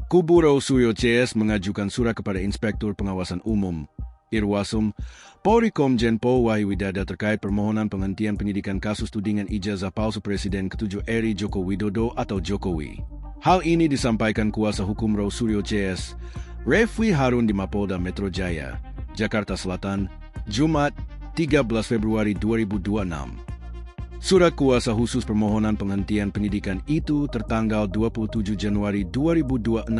Kubu Rosurio CS mengajukan surat kepada Inspektur Pengawasan Umum, Irwasum, Polri Komjen Pol Wahyu Widada terkait permohonan penghentian penyidikan kasus tudingan ijazah palsu Presiden ke-7 RI Joko Widodo atau Jokowi. Hal ini disampaikan kuasa hukum Rosurio CS, Refli Harun di Mapolda Metro Jaya, Jakarta Selatan, Jumat, 13 Februari 2026. Surat kuasa khusus permohonan penghentian penyidikan itu tertanggal 27 Januari 2026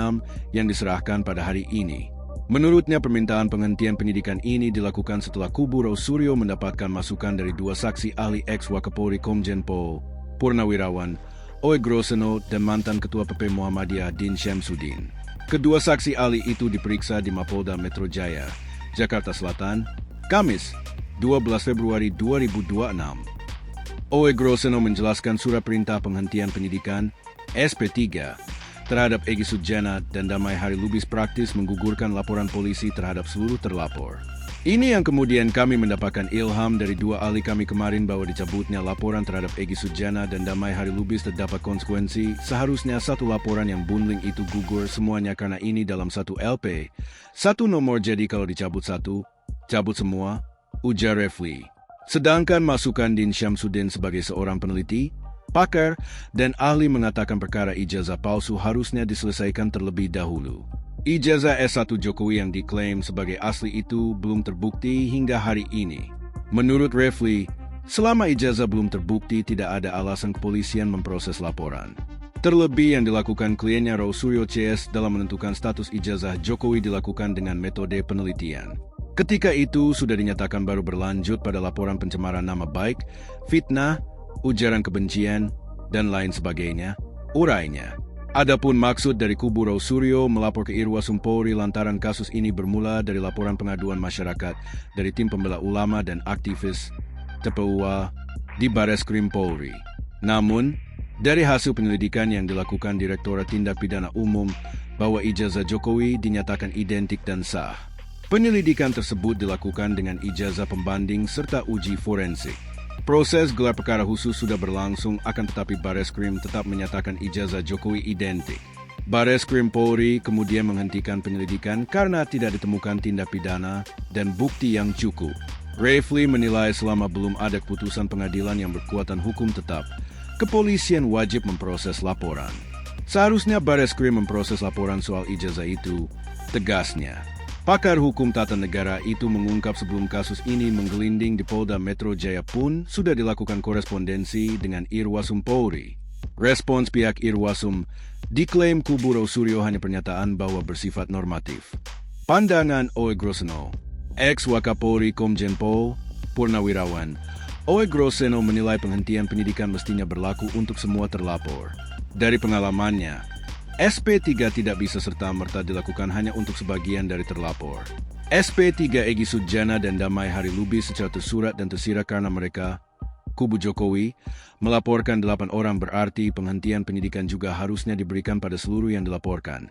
yang diserahkan pada hari ini. Menurutnya permintaan penghentian penyidikan ini dilakukan setelah kubu Rosurio mendapatkan masukan dari dua saksi ahli ex-Wakapolri Komjen Pol Purnawirawan Oe Groseno dan mantan Ketua PP Muhammadiyah Din Syamsuddin. Kedua saksi ahli itu diperiksa di Mapolda Metro Jaya, Jakarta Selatan, Kamis, 12 Februari 2026. Oe Groseno menjelaskan surat perintah penghentian penyidikan SP3 terhadap Egy Sujana dan Damai Hari Lubis praktis menggugurkan laporan polisi terhadap seluruh terlapor. Ini yang kemudian kami mendapatkan ilham dari dua ahli kami kemarin bahwa dicabutnya laporan terhadap Egy Sujana dan Damai Hari Lubis terdapat konsekuensi. Seharusnya satu laporan yang bundling itu gugur semuanya karena ini dalam satu LP. Satu nomor jadi kalau dicabut satu, cabut semua, ujar Refli. Sedangkan masukan Din Syamsuddin sebagai seorang peneliti, pakar, dan ahli mengatakan perkara ijazah palsu harusnya diselesaikan terlebih dahulu. Ijazah S1 Jokowi yang diklaim sebagai asli itu belum terbukti hingga hari ini. Menurut Refli, selama ijazah belum terbukti tidak ada alasan kepolisian memproses laporan. Terlebih yang dilakukan kliennya Rosurio CS dalam menentukan status ijazah Jokowi dilakukan dengan metode penelitian. Ketika itu sudah dinyatakan baru berlanjut pada laporan pencemaran nama baik, fitnah, ujaran kebencian, dan lain sebagainya, urainya. Adapun maksud dari kubu Rosurio melapor ke Irwasum Polri lantaran kasus ini bermula dari laporan pengaduan masyarakat dari tim pembela ulama dan aktivis TPUA di Bareskrim Polri. Namun, dari hasil penyelidikan yang dilakukan Direktorat Tindak Pidana Umum bahwa ijazah Jokowi dinyatakan identik dan sah. Penyelidikan tersebut dilakukan dengan ijazah pembanding serta uji forensik. Proses gelar perkara khusus sudah berlangsung akan tetapi Bareskrim tetap menyatakan ijazah Jokowi identik. Bareskrim Polri kemudian menghentikan penyelidikan karena tidak ditemukan tindak pidana dan bukti yang cukup. Refli menilai selama belum ada keputusan pengadilan yang berkekuatan hukum tetap, kepolisian wajib memproses laporan. Seharusnya Bareskrim memproses laporan soal ijazah itu, tegasnya. Pakar hukum tata negara itu mengungkap sebelum kasus ini menggelinding di Polda Metro Jaya pun sudah dilakukan korespondensi dengan Irwasum Polri. Respons pihak Irwasum diklaim kubu Rosurio hanya pernyataan bahwa bersifat normatif. Pandangan Oe Groseno, ex-Wakapolri Komjen Pol Purnawirawan, Oe Groseno menilai penghentian penyidikan mestinya berlaku untuk semua terlapor. Dari pengalamannya, SP3 tidak bisa serta-merta dilakukan hanya untuk sebagian dari terlapor. SP3 Egy Sujana dan Damai Hari Lubis secara tersurat dan tersirat karena mereka, kubu Jokowi, melaporkan 8 orang berarti penghentian penyidikan juga harusnya diberikan pada seluruh yang dilaporkan.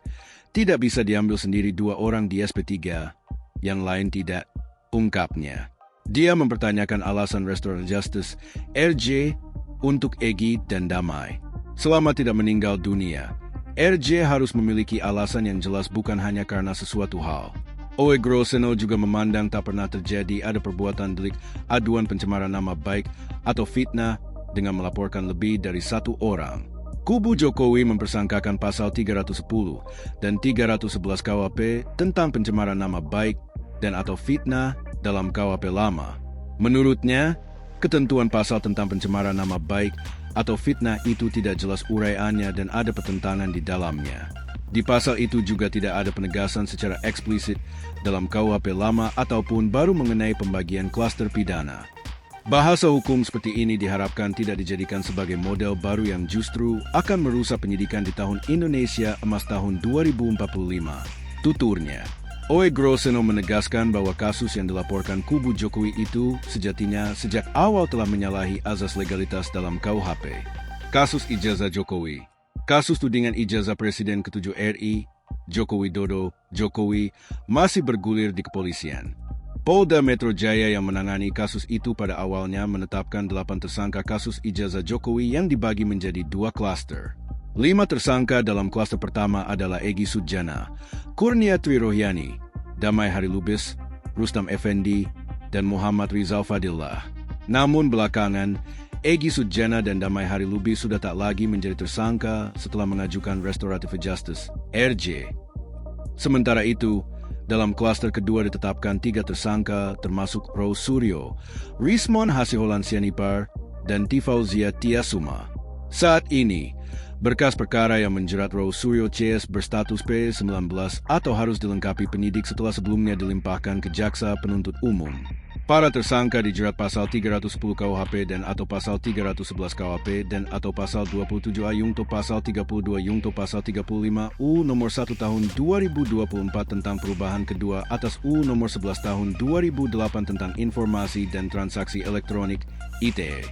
Tidak bisa diambil sendiri 2 orang di SP3, yang lain tidak, ungkapnya. Dia mempertanyakan alasan Restoratif Justice RJ untuk Egy dan Damai. Selama tidak meninggal dunia, RJ harus memiliki alasan yang jelas bukan hanya karena sesuatu hal. Oe Groseno juga memandang tak pernah terjadi ada perbuatan delik aduan pencemaran nama baik atau fitnah dengan melaporkan lebih dari 1 orang. Kubu Jokowi mempersangkakan pasal 310 dan 311 KUHP tentang pencemaran nama baik dan atau fitnah dalam KUHP lama. Menurutnya, ketentuan pasal tentang pencemaran nama baik atau fitnah itu tidak jelas uraiannya dan ada pertentangan di dalamnya. Di pasal itu juga tidak ada penegasan secara eksplisit dalam KUHP lama ataupun baru mengenai pembagian klaster pidana. Bahasa hukum seperti ini diharapkan tidak dijadikan sebagai model baru yang justru akan merusak penyidikan di tahun Indonesia emas tahun 2045. Tuturnya. Oe Groseno menegaskan bahwa kasus yang dilaporkan kubu Jokowi itu sejatinya sejak awal telah menyalahi azas legalitas dalam KUHP. Kasus ijazah Jokowi. Kasus tudingan ijazah Presiden ke-7 RI, Joko Widodo, Jokowi, masih bergulir di kepolisian. Polda Metro Jaya yang menangani kasus itu pada awalnya menetapkan 8 tersangka kasus ijazah Jokowi yang dibagi menjadi 2 klaster. 5 tersangka dalam kluster pertama adalah Egy Sujana, Kurnia Trirohyani, Damai Hari Lubis, Rustam Effendi, dan Muhammad Rizal Fadillah. Namun belakangan, Egy Sujana dan Damai Hari Lubis sudah tak lagi menjadi tersangka setelah mengajukan Restoratif Justice, RJ. Sementara itu, dalam kluster kedua ditetapkan 3 tersangka termasuk Rose Suryo, Rismon Hasiholan Sianipar, dan Tifauzia Tiasuma. Saat ini, berkas perkara yang menjerat Rose Suryo CS berstatus P19 atau harus dilengkapi penyidik setelah sebelumnya dilimpahkan ke Jaksa Penuntut Umum. Para tersangka dijerat pasal 310 KUHP dan atau pasal 311 KUHP dan atau pasal 27A Yungto pasal 32 Yungto pasal 35 U nomor 1 tahun 2024 tentang perubahan kedua atas U nomor 11 tahun 2008 tentang informasi dan transaksi elektronik ITE.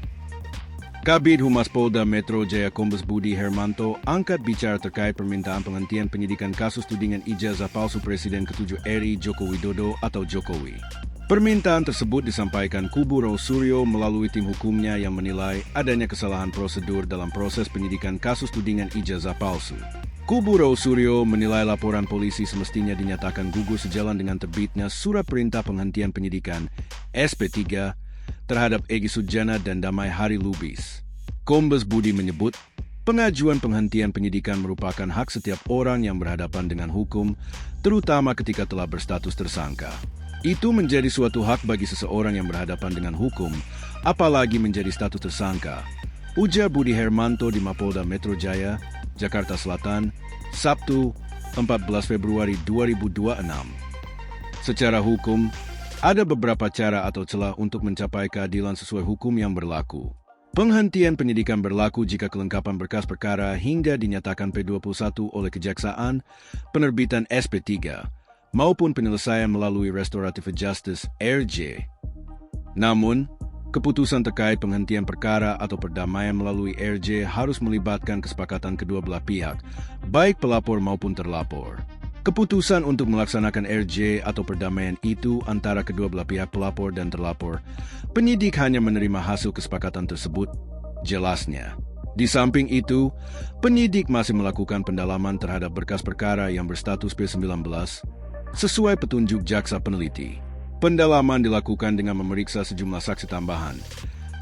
Kabid Humas Polda Metro Jaya Kombes Budi Hermanto angkat bicara terkait permintaan penghentian penyidikan kasus tudingan ijazah palsu Presiden ke-7 RI Joko Widodo atau Jokowi. Permintaan tersebut disampaikan kubu Rose Suryo melalui tim hukumnya yang menilai adanya kesalahan prosedur dalam proses penyidikan kasus tudingan ijazah palsu. Kubu Rose Suryo menilai laporan polisi semestinya dinyatakan gugur sejalan dengan terbitnya Surat Perintah Penghentian Penyidikan SP3 terhadap Egy Sujana dan Damai Hari Lubis. Kombes Budi menyebut, pengajuan penghentian penyidikan merupakan hak setiap orang yang berhadapan dengan hukum, terutama ketika telah berstatus tersangka. Itu menjadi suatu hak bagi seseorang yang berhadapan dengan hukum, apalagi menjadi status tersangka. Ujar Budi Hermanto di Mapolda Metro Jaya, Jakarta Selatan, Sabtu, 14 Februari 2026. Secara hukum, ada beberapa cara atau celah untuk mencapai keadilan sesuai hukum yang berlaku. Penghentian penyidikan berlaku jika kelengkapan berkas perkara hingga dinyatakan P21 oleh Kejaksaan, penerbitan SP3, maupun penyelesaian melalui Restoratif Justice RJ. Namun, keputusan terkait penghentian perkara atau perdamaian melalui RJ harus melibatkan kesepakatan kedua belah pihak, baik pelapor maupun terlapor. Keputusan untuk melaksanakan RJ atau perdamaian itu antara kedua belah pihak pelapor dan terlapor. Penyidik hanya menerima hasil kesepakatan tersebut, jelasnya. Di samping itu, penyidik masih melakukan pendalaman terhadap berkas perkara yang berstatus P19 sesuai petunjuk jaksa peneliti. Pendalaman dilakukan dengan memeriksa sejumlah saksi tambahan,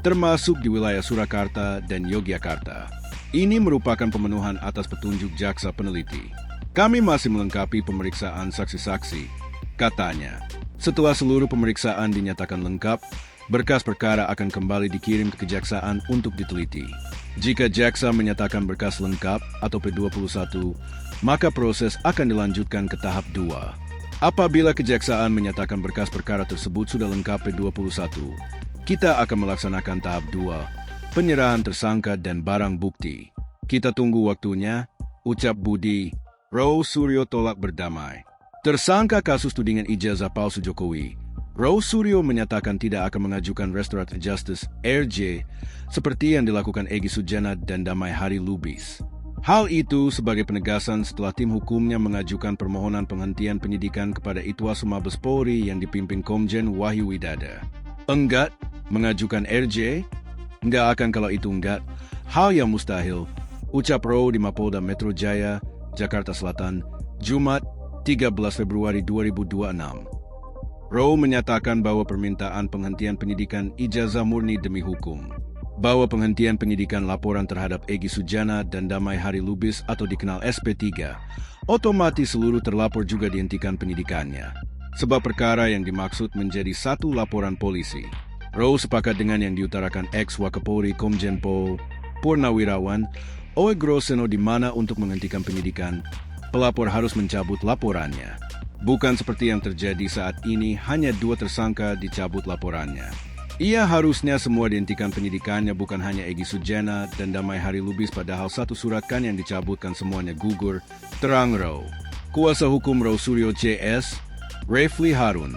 termasuk di wilayah Surakarta dan Yogyakarta. Ini merupakan pemenuhan atas petunjuk jaksa peneliti. Kami masih melengkapi pemeriksaan saksi-saksi, katanya. Setelah seluruh pemeriksaan dinyatakan lengkap, berkas perkara akan kembali dikirim ke Kejaksaan untuk diteliti. Jika jaksa menyatakan berkas lengkap atau P21, maka proses akan dilanjutkan ke tahap 2. Apabila Kejaksaan menyatakan berkas perkara tersebut sudah lengkap P21, kita akan melaksanakan tahap 2, penyerahan tersangka dan barang bukti. Kita tunggu waktunya, ucap Budi. Rose Suryo tolak berdamai. Tersangka kasus tudingan ijazah palsu Jokowi, Rose Suryo menyatakan tidak akan mengajukan Restoratif Justice RJ seperti yang dilakukan Egy Sujana dan Damai Hari Lubis. Hal itu sebagai penegasan setelah tim hukumnya mengajukan permohonan penghentian penyidikan kepada Itwasu Mabes Polri yang dipimpin Komjen Wahyu Widada. Enggak mengajukan RJ? Enggak akan kalau itu enggak. Hal yang mustahil, ucap Row di Mapolda Metro Jaya, Jakarta Selatan, Jumat, 13 Februari 2026. Row menyatakan bahwa permintaan penghentian penyidikan ijazah murni demi hukum. Bahwa penghentian penyidikan laporan terhadap Egy Sujana dan Damai Hari Lubis atau dikenal SP3, otomatis seluruh terlapor juga dihentikan penyidikannya. Sebab perkara yang dimaksud menjadi satu laporan polisi. Row sepakat dengan yang diutarakan ex-Wakapolri Komjen Pol Purnawirawan Oe Groseno di mana untuk menghentikan penyidikan, pelapor harus mencabut laporannya. Bukan seperti yang terjadi saat ini, hanya 2 tersangka dicabut laporannya. Ia harusnya semua dihentikan penyidikannya, bukan hanya Egy Sujana dan Damai Hari Lubis, padahal satu surat kan yang dicabutkan semuanya gugur, terang Row. Kuasa hukum Rose Suryo CS, Refli Harun,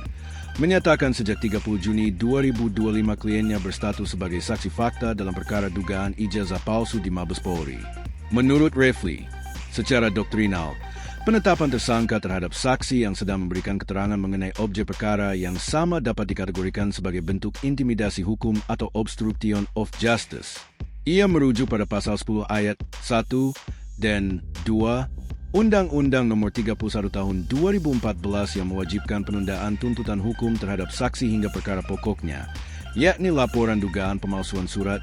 menyatakan sejak 30 Juni 2025 kliennya berstatus sebagai saksi fakta dalam perkara dugaan ijazah palsu di Mabes Polri. Menurut Refli, secara doktrinal, penetapan tersangka terhadap saksi yang sedang memberikan keterangan mengenai objek perkara yang sama dapat dikategorikan sebagai bentuk intimidasi hukum atau obstruction of justice. Ia merujuk pada pasal 10 ayat 1 Dan 2. Undang-Undang Nomor 31 Tahun 2014 yang mewajibkan penundaan tuntutan hukum terhadap saksi hingga perkara pokoknya, yakni laporan dugaan pemalsuan surat,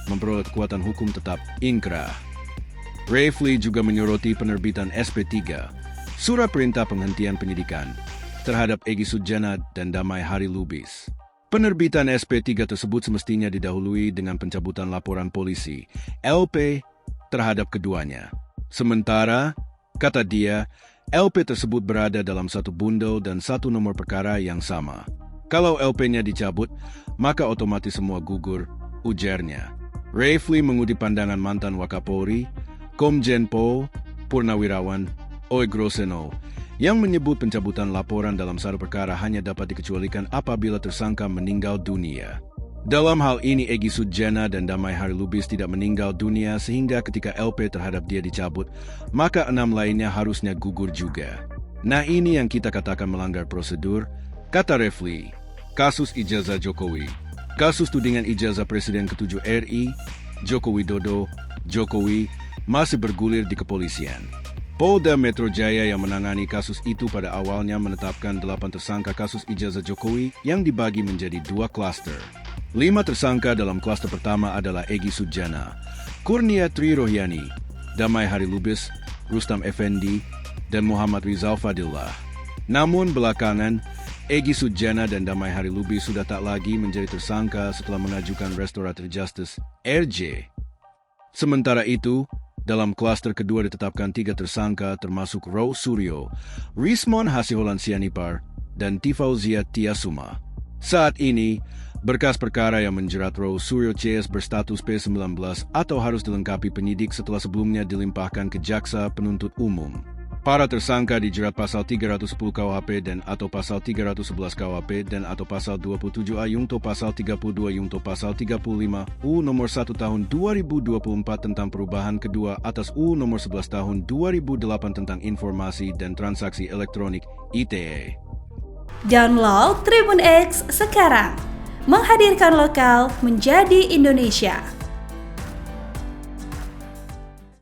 memperoleh kekuatan hukum tetap inkrah. Rafli juga menyoroti penerbitan SP3, Surat Perintah Penghentian Penyidikan, terhadap Egy Sujana dan Damai Hari Lubis. Penerbitan SP3 tersebut semestinya didahului dengan pencabutan laporan polisi, LP, terhadap keduanya. Sementara, kata dia, LP tersebut berada dalam satu bundel dan satu nomor perkara yang sama. Kalau LP-nya dicabut, maka otomatis semua gugur, ujarnya. Rafli mengutip pandangan mantan Wakapolri, Komjen Pol Purnawirawan Oey Groseno, yang menyebut pencabutan laporan dalam satu perkara hanya dapat dikecualikan apabila tersangka meninggal dunia. Dalam hal ini, Egy Sujana dan Damai Hari Lubis tidak meninggal dunia sehingga ketika LP terhadap dia dicabut, maka 6 lainnya harusnya gugur juga. Nah, ini yang kita katakan melanggar prosedur, kata Rafli. Kasus ijazah Jokowi. Kasus tudingan ijazah Presiden ke-7 RI, Joko Widodo, Jokowi, masih bergulir di kepolisian. Polda Metro Jaya yang menangani kasus itu pada awalnya menetapkan 8 tersangka kasus ijazah Jokowi yang dibagi menjadi 2 klaster. 5 tersangka dalam klaster pertama adalah Egy Sujana, Kurnia Tri Rohyani, Damai Hari Lubis, Rustam Effendi, dan Muhammad Rizal Fadillah. Namun belakangan, Egy Sujana dan Damai Hari Lubis sudah tak lagi menjadi tersangka setelah mengajukan Restoratif Justice (RJ). Sementara itu, dalam klaster kedua ditetapkan 3 tersangka termasuk Rose Suryo, Rismon Hasiholan Sianipar, dan Tifauzia Tiasuma. Saat ini, berkas perkara yang menjerat Rose Suryo CS berstatus P19 atau harus dilengkapi penyidik setelah sebelumnya dilimpahkan ke jaksa penuntut umum. Para tersangka dijerat pasal 310 KUHP dan atau pasal 311 KUHP dan atau pasal 27A Yungto pasal 32 Yungto pasal 35 U nomor 1 tahun 2024 tentang perubahan kedua atas U nomor 11 tahun 2008 tentang informasi dan transaksi elektronik ITE. Download Tribun X sekarang, menghadirkan lokal menjadi Indonesia.